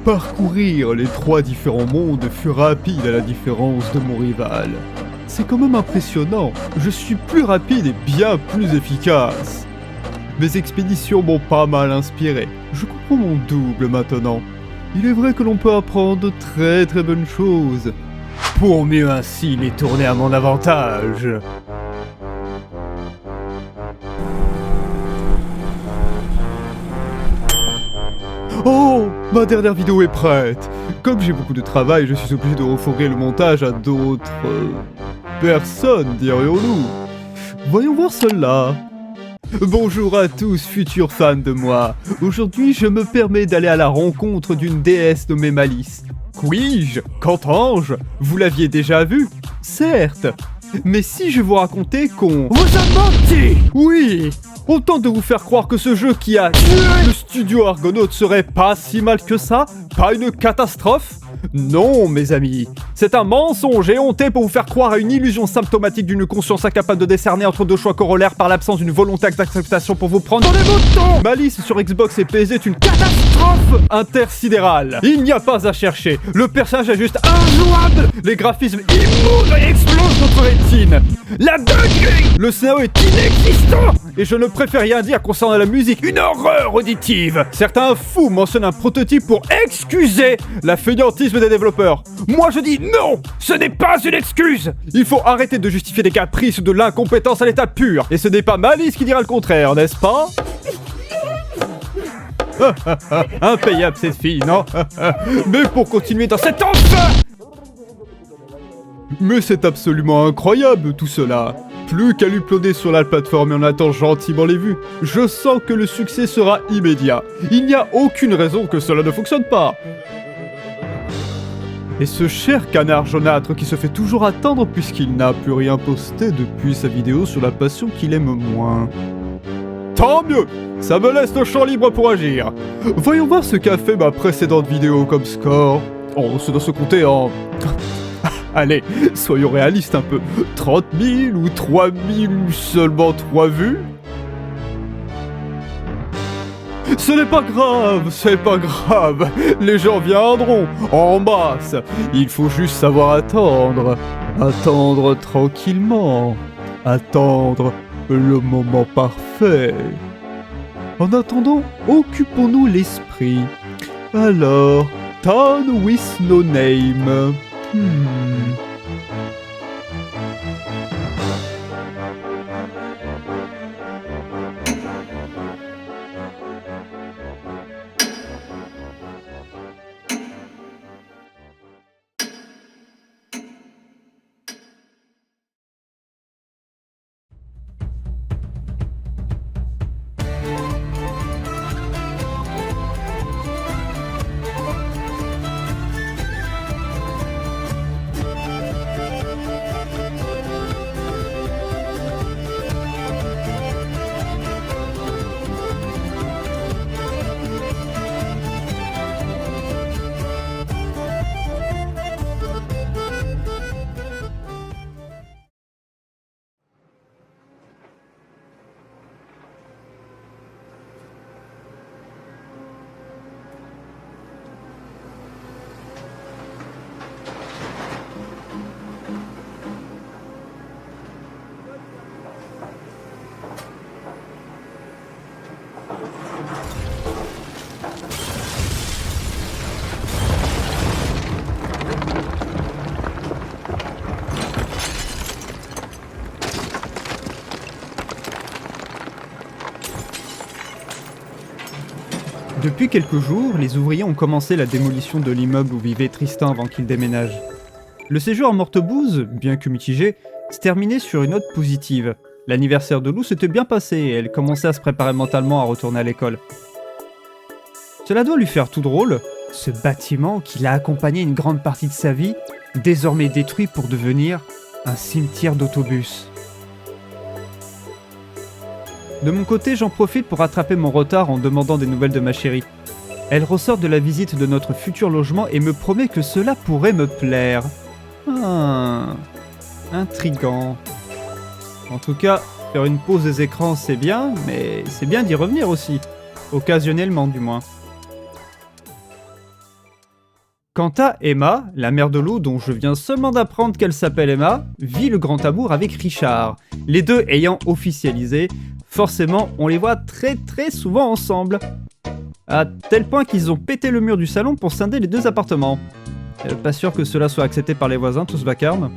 Parcourir les 3 différents mondes fut rapide à la différence de mon rival. C'est quand même impressionnant, je suis plus rapide et bien plus efficace. Mes expéditions m'ont pas mal inspiré, je comprends mon double maintenant. Il est vrai que l'on peut apprendre de très très bonnes choses, pour mieux ainsi les tourner à mon avantage. Oh, ma dernière vidéo est prête. Comme j'ai beaucoup de travail, je suis obligé de refourguer le montage à d'autres... personnes, dirions-nous. Voyons voir celle-là. Bonjour à tous, futurs fans de moi. Aujourd'hui, je me permets d'aller à la rencontre d'une déesse nommée Malice. Puis-je, qu'entends-je? Vous l'aviez déjà vue? Certes. Mais si je vous racontais qu'on... Vous a menti! Oui! On tente de vous faire croire que ce jeu qui a tué le studio Argonaut serait pas si mal que ça? Pas une catastrophe? Non, mes amis, c'est un mensonge éhonté pour vous faire croire à une illusion symptomatique d'une conscience incapable de décerner entre deux choix corollaires par l'absence d'une volonté d'acceptation pour vous prendre dans les boutons. Malice sur Xbox et PC est une catastrophe intersidérale. Il n'y a pas à chercher, le personnage est juste injouable, les graphismes immondes explosent notre rétine. La dinguerie, le scénario est inexistant et je ne préfère rien dire concernant la musique, une horreur auditive. Certains fous mentionnent un prototype pour excuser la fainéantise des développeurs. Moi je dis non, ce n'est pas une excuse. Il faut arrêter de justifier des caprices ou de l'incompétence à l'état pur. Et ce n'est pas Malice qui dira le contraire, n'est-ce pas? Impayable cette fille, non? Mais pour continuer dans cet enfer. Mais c'est absolument incroyable tout cela. Plus qu'à l'uploader sur la plateforme et on attend gentiment les vues, je sens que le succès sera immédiat. Il n'y a aucune raison que cela ne fonctionne pas. Et ce cher canard jaunâtre qui se fait toujours attendre puisqu'il n'a plus rien posté depuis sa vidéo sur la passion qu'il aime moins. Tant mieux, ça me laisse le champ libre pour agir. Voyons voir ce qu'a fait ma précédente vidéo comme score. Oh, ça doit se compter en... Allez, soyons réalistes un peu. 30 000 ou 3 000 seulement 3 vues? Ce n'est pas grave, c'est pas grave. Les gens viendront, en masse. Il faut juste savoir attendre. Attendre tranquillement. Attendre le moment parfait. En attendant, occupons-nous l'esprit. Alors, Town with no name. Depuis quelques jours, les ouvriers ont commencé la démolition de l'immeuble où vivait Tristan avant qu'il déménage. Le séjour à Mortebouse, bien que mitigé, se terminait sur une note positive. L'anniversaire de Lou s'était bien passé et elle commençait à se préparer mentalement à retourner à l'école. Cela doit lui faire tout drôle, ce bâtiment qui l'a accompagné une grande partie de sa vie, désormais détruit pour devenir un cimetière d'autobus. De mon côté, j'en profite pour rattraper mon retard en demandant des nouvelles de ma chérie. Elle ressort de la visite de notre futur logement et me promet que cela pourrait me plaire. Intriguant. En tout cas, faire une pause des écrans c'est bien, mais c'est bien d'y revenir aussi. Occasionnellement du moins. Quant à Emma, la mère de Lou, dont je viens seulement d'apprendre qu'elle s'appelle Emma, vit le grand amour avec Richard. Les deux ayant officialisé, forcément on les voit très souvent ensemble. À tel point qu'ils ont pété le mur du salon pour scinder les deux appartements. Pas sûr que cela soit accepté par les voisins, tout ce vacarme.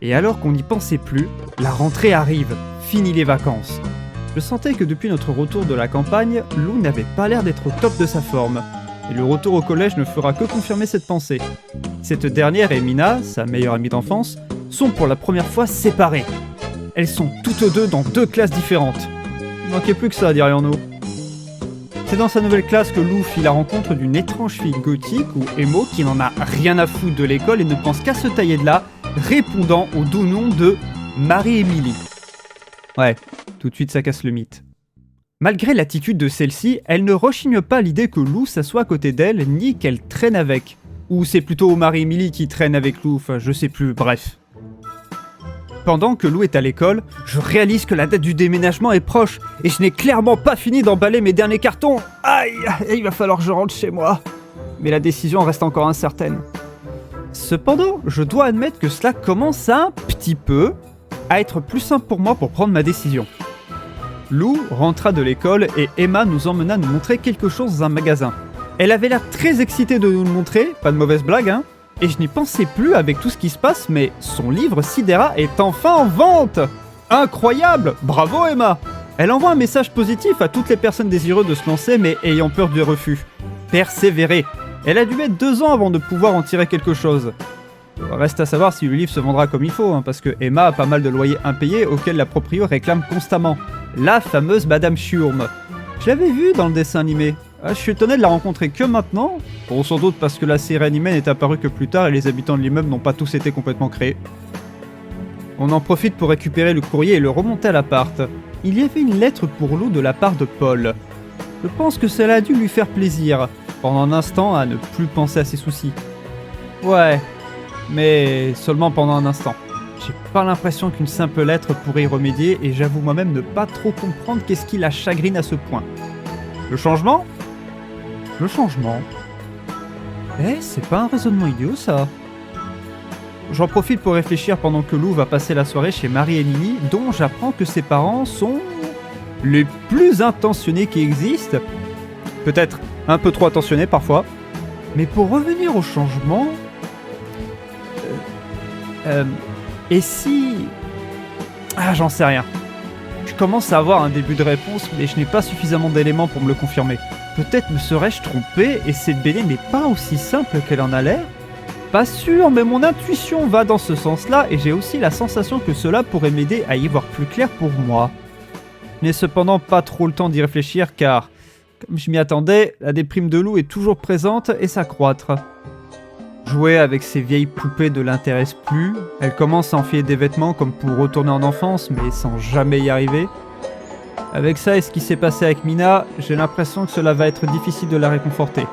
Et alors qu'on n'y pensait plus, la rentrée arrive, fini les vacances. Je sentais que depuis notre retour de la campagne, Lou n'avait pas l'air d'être au top de sa forme. Et le retour au collège ne fera que confirmer cette pensée. Cette dernière et Mina, sa meilleure amie d'enfance, sont pour la première fois séparées. Elles sont toutes deux dans 2 classes différentes. Il manquait plus que ça, dirions-nous. C'est dans sa nouvelle classe que Lou fit la rencontre d'une étrange fille gothique ou émo qui n'en a rien à foutre de l'école et ne pense qu'à se tailler de là, répondant au doux nom de Marie-Émilie. Ouais, tout de suite ça casse le mythe. Malgré l'attitude de celle-ci, elle ne rechigne pas à l'idée que Lou s'assoit à côté d'elle, ni qu'elle traîne avec. Ou c'est plutôt Marie-Émilie qui traîne avec Lou, enfin je sais plus, bref. Pendant que Lou est à l'école, je réalise que la date du déménagement est proche, et je n'ai clairement pas fini d'emballer mes derniers cartons. Aïe, il va falloir que je rentre chez moi. Mais la décision reste encore incertaine. Cependant, je dois admettre que cela commence un petit peu à être plus simple pour moi pour prendre ma décision. Lou rentra de l'école et Emma nous emmena nous montrer quelque chose dans un magasin. Elle avait l'air très excitée de nous le montrer, pas de mauvaise blague hein, et je n'y pensais plus avec tout ce qui se passe, mais son livre Sidera est enfin en vente. Incroyable, bravo Emma. Elle envoie un message positif à toutes les personnes désireuses de se lancer mais ayant peur du refus. Persévérer. Elle a dû mettre 2 ans avant de pouvoir en tirer quelque chose. Reste à savoir si le livre se vendra comme il faut, hein, parce que Emma a pas mal de loyers impayés auxquels la proprio réclame constamment. La fameuse Madame Schurm. Je l'avais vue dans le dessin animé. Je suis étonné de la rencontrer que maintenant. Bon, sans doute parce que la série animée n'est apparue que plus tard et les habitants de l'immeuble n'ont pas tous été complètement créés. On en profite pour récupérer le courrier et le remonter à l'appart. Il y avait une lettre pour Lou de la part de Paul. Je pense que cela a dû lui faire plaisir, pendant un instant à ne plus penser à ses soucis. Ouais, mais seulement pendant un instant. J'ai pas l'impression qu'une simple lettre pourrait y remédier et j'avoue moi-même ne pas trop comprendre qu'est-ce qui la chagrine à ce point. Le changement ? Le changement. C'est pas un raisonnement idiot ça. J'en profite pour réfléchir pendant que Lou va passer la soirée chez Marie-Émilie, dont j'apprends que ses parents sont les plus intentionnés qui existent. Peut-être un peu trop attentionnés parfois. Mais pour revenir au changement... Et si... j'en sais rien. Je commence à avoir un début de réponse, mais je n'ai pas suffisamment d'éléments pour me le confirmer. Peut-être me serais-je trompé, et cette BD n'est pas aussi simple qu'elle en a l'air. Pas sûr, mais mon intuition va dans ce sens-là, et j'ai aussi la sensation que cela pourrait m'aider à y voir plus clair pour moi. Je n'ai cependant pas trop le temps d'y réfléchir, car, comme je m'y attendais, la déprime de Lou est toujours présente et s'accroître. Jouer avec ces vieilles poupées ne l'intéresse plus, elle commence à enfiler des vêtements comme pour retourner en enfance, mais sans jamais y arriver. Avec ça et ce qui s'est passé avec Mina, j'ai l'impression que cela va être difficile de la réconforter.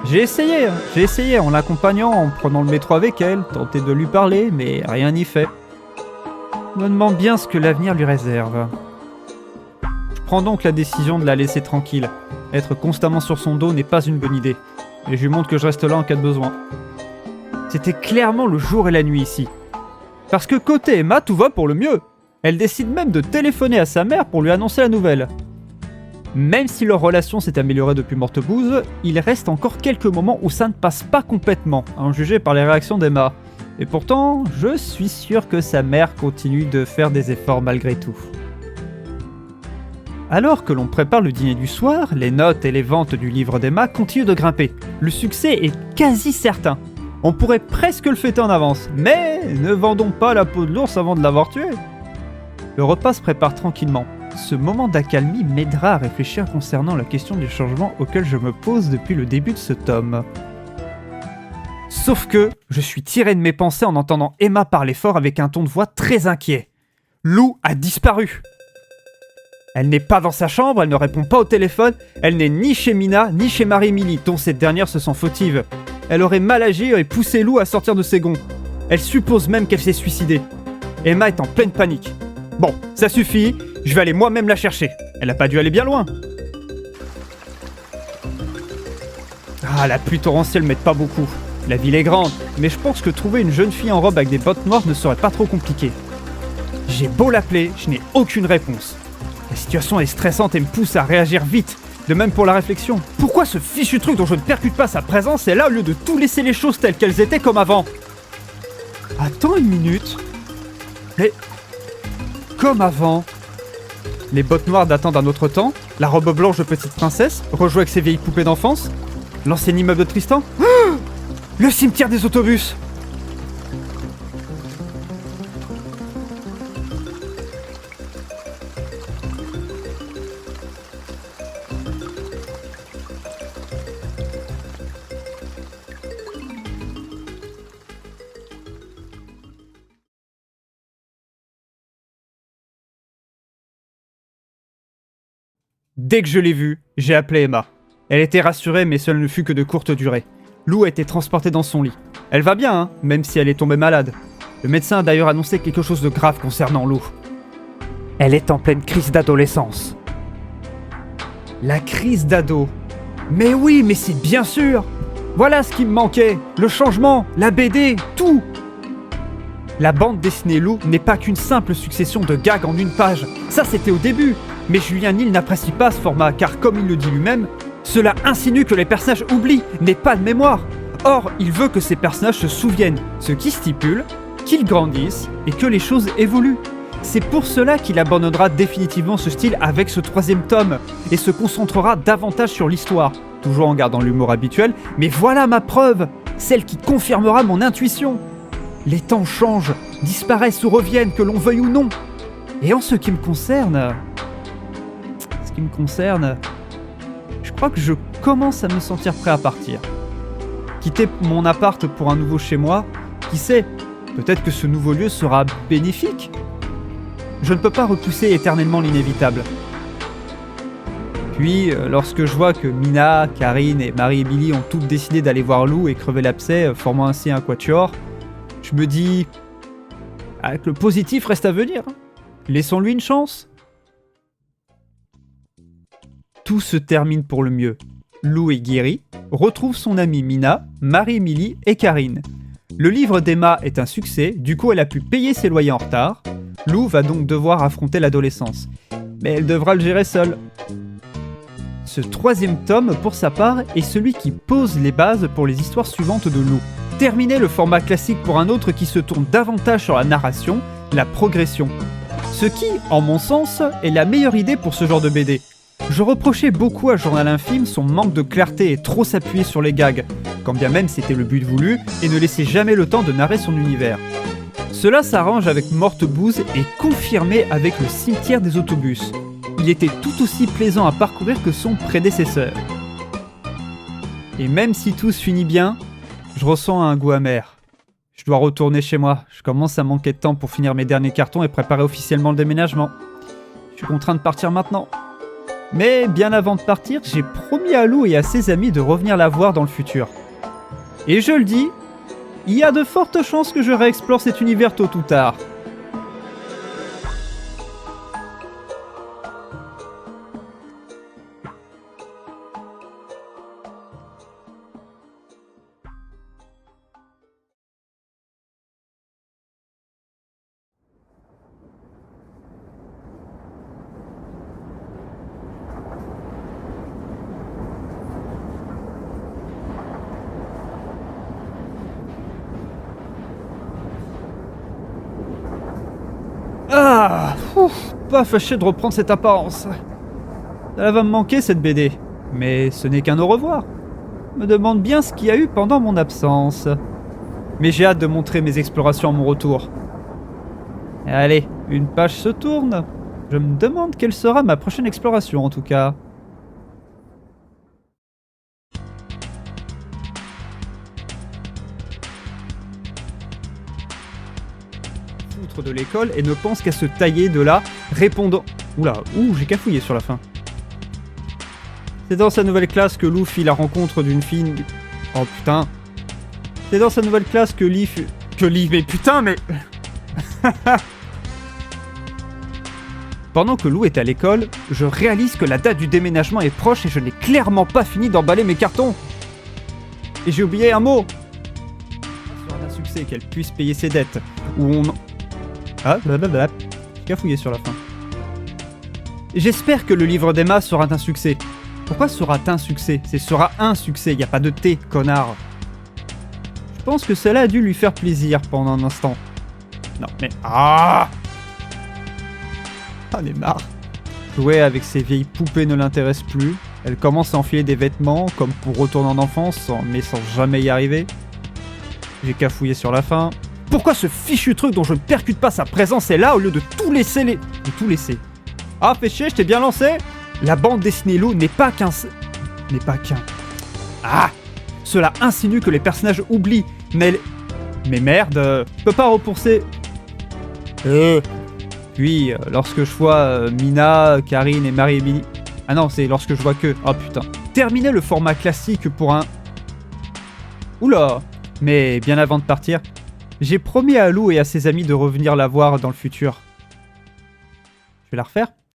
J'ai essayé en l'accompagnant, en prenant le métro avec elle, tenté de lui parler, mais rien n'y fait. Je me demande bien ce que l'avenir lui réserve. Je prends donc la décision de la laisser tranquille. Être constamment sur son dos n'est pas une bonne idée. Et je lui montre que je reste là en cas de besoin. C'était clairement le jour et la nuit ici. Parce que côté Emma, tout va pour le mieux. Elle décide même de téléphoner à sa mère pour lui annoncer la nouvelle. Même si leur relation s'est améliorée depuis Mortebouse, il reste encore quelques moments où ça ne passe pas complètement, à en juger par les réactions d'Emma. Et pourtant, je suis sûr que sa mère continue de faire des efforts malgré tout. Alors que l'on prépare le dîner du soir, les notes et les ventes du livre d'Emma continuent de grimper. Le succès est quasi certain. On pourrait presque le fêter en avance, mais ne vendons pas la peau de l'ours avant de l'avoir tué. Le repas se prépare tranquillement. Ce moment d'accalmie m'aidera à réfléchir concernant la question du changement auquel je me pose depuis le début de ce tome. Sauf que je suis tiré de mes pensées en entendant Emma parler fort avec un ton de voix très inquiet. Lou a disparu. Elle n'est pas dans sa chambre, elle ne répond pas au téléphone, elle n'est ni chez Mina, ni chez Marie-Émilie, dont cette dernière se sent fautive. Elle aurait mal agi et poussé Lou à sortir de ses gonds. Elle suppose même qu'elle s'est suicidée. Emma est en pleine panique. Bon, ça suffit, je vais aller moi-même la chercher. Elle n'a pas dû aller bien loin. Ah, la pluie torrentielle m'aide pas beaucoup. La ville est grande, mais je pense que trouver une jeune fille en robe avec des bottes noires ne serait pas trop compliqué. J'ai beau l'appeler, je n'ai aucune réponse. La situation est stressante et me pousse à réagir vite. De même pour la réflexion. Pourquoi ce fichu truc dont je ne percute pas sa présence est là au lieu de tout laisser les choses telles qu'elles étaient comme avant? Attends une minute. Mais... comme avant. Les bottes noires datant d'un autre temps, la robe blanche de petite princesse, rejouée avec ses vieilles poupées d'enfance, l'ancien immeuble de Tristan. Le cimetière des autobus. Dès que je l'ai vue, j'ai appelé Emma. Elle était rassurée, mais cela ne fut que de courte durée. Lou a été transportée dans son lit. Elle va bien, hein, même si elle est tombée malade. Le médecin a d'ailleurs annoncé quelque chose de grave concernant Lou. Elle est en pleine crise d'adolescence. La crise d'ado. Mais oui, mais c'est bien sûr. Voilà ce qui me manquait. Le changement, la BD, tout. La bande dessinée Lou n'est pas qu'une simple succession de gags en une page. Ça, c'était au début. Mais Julien Nil n'apprécie pas ce format, car comme il le dit lui-même, cela insinue que les personnages oublient, n'aient pas de mémoire. Or, il veut que ces personnages se souviennent, ce qui stipule qu'ils grandissent et que les choses évoluent. C'est pour cela qu'il abandonnera définitivement ce style avec ce 3e tome, et se concentrera davantage sur l'histoire, toujours en gardant l'humour habituel, mais voilà ma preuve, celle qui confirmera mon intuition. Les temps changent, disparaissent ou reviennent, que l'on veuille ou non. Et en ce qui me concerne... je crois que je commence à me sentir prêt à partir. Quitter mon appart pour un nouveau chez moi, qui sait, peut-être que ce nouveau lieu sera bénéfique. Je ne peux pas repousser éternellement l'inévitable. Puis, lorsque je vois que Mina, Karine et Marie-Émilie ont toutes décidé d'aller voir Lou et crever l'abcès, formant ainsi un quatuor, je me dis... que le positif reste à venir. Laissons-lui une chance. Tout se termine pour le mieux. Lou est guéri, retrouve son amie Mina, Marie-Émilie et Karine. Le livre d'Emma est un succès, du coup elle a pu payer ses loyers en retard. Lou va donc devoir affronter l'adolescence. Mais elle devra le gérer seule. Ce 3e tome, pour sa part, est celui qui pose les bases pour les histoires suivantes de Lou. Terminer le format classique pour un autre qui se tourne davantage sur la narration, la progression. Ce qui, en mon sens, est la meilleure idée pour ce genre de BD. Je reprochais beaucoup à Journal Infime son manque de clarté et trop s'appuyer sur les gags, quand bien même c'était le but voulu, et ne laissait jamais le temps de narrer son univers. Cela s'arrange avec Morte Bouse et confirmé avec le cimetière des autobus. Il était tout aussi plaisant à parcourir que son prédécesseur. Et même si tout se finit bien, je ressens un goût amer. Je dois retourner chez moi, je commence à manquer de temps pour finir mes derniers cartons et préparer officiellement le déménagement. Je suis contraint de partir maintenant. Mais bien avant de partir, j'ai promis à Lou et à ses amis de revenir la voir dans le futur. Et je le dis, il y a de fortes chances que je réexplore cet univers tôt ou tard. Ah, pas fâché de reprendre cette apparence. Ça va me manquer cette BD, mais ce n'est qu'un au revoir. Je me demande bien ce qu'il y a eu pendant mon absence. Mais j'ai hâte de montrer mes explorations à mon retour. Allez, une page se tourne. Je me demande quelle sera ma prochaine exploration en tout cas. De l'école et ne pense qu'à se tailler de là, répondant... j'ai cafouillé sur la fin. C'est dans sa nouvelle classe que Lou fit la rencontre d'une fille... Oh putain. C'est dans sa nouvelle classe que mais putain, mais... Pendant que Lou est à l'école, je réalise que la date du déménagement est proche et je n'ai clairement pas fini d'emballer mes cartons. Et j'ai oublié un mot. Ce sera un succès qu'elle puisse payer ses dettes. Ou on... Ah, blablabla. J'ai cafouillé sur la fin. J'espère que le livre d'Emma sera un succès. Pourquoi sera un succès? C'est sera un succès, y a pas de T, connard. Je pense que cela a dû lui faire plaisir pendant un instant. Non, mais... Ah, j'en ai marre. Jouer avec ses vieilles poupées ne l'intéresse plus. Elle commence à enfiler des vêtements, comme pour retourner en enfance, mais sans jamais y arriver. J'ai cafouillé sur la fin. Pourquoi ce fichu truc dont je ne percute pas sa présence est là au lieu de tout laisser De tout laisser. Ah, fais chier, je t'ai bien lancé. La bande dessinée Lou n'est pas qu'un... Ah, cela insinue que les personnages oublient. Mais merde, je peux pas repousser... Puis, lorsque je vois Mina, Karine et Marie-Émilie... Ah non, c'est lorsque je vois que... Oh putain. Terminer le format classique pour un... Oula. Mais bien avant de partir, j'ai promis à Lou et à ses amis de revenir la voir dans le futur. Je vais la refaire.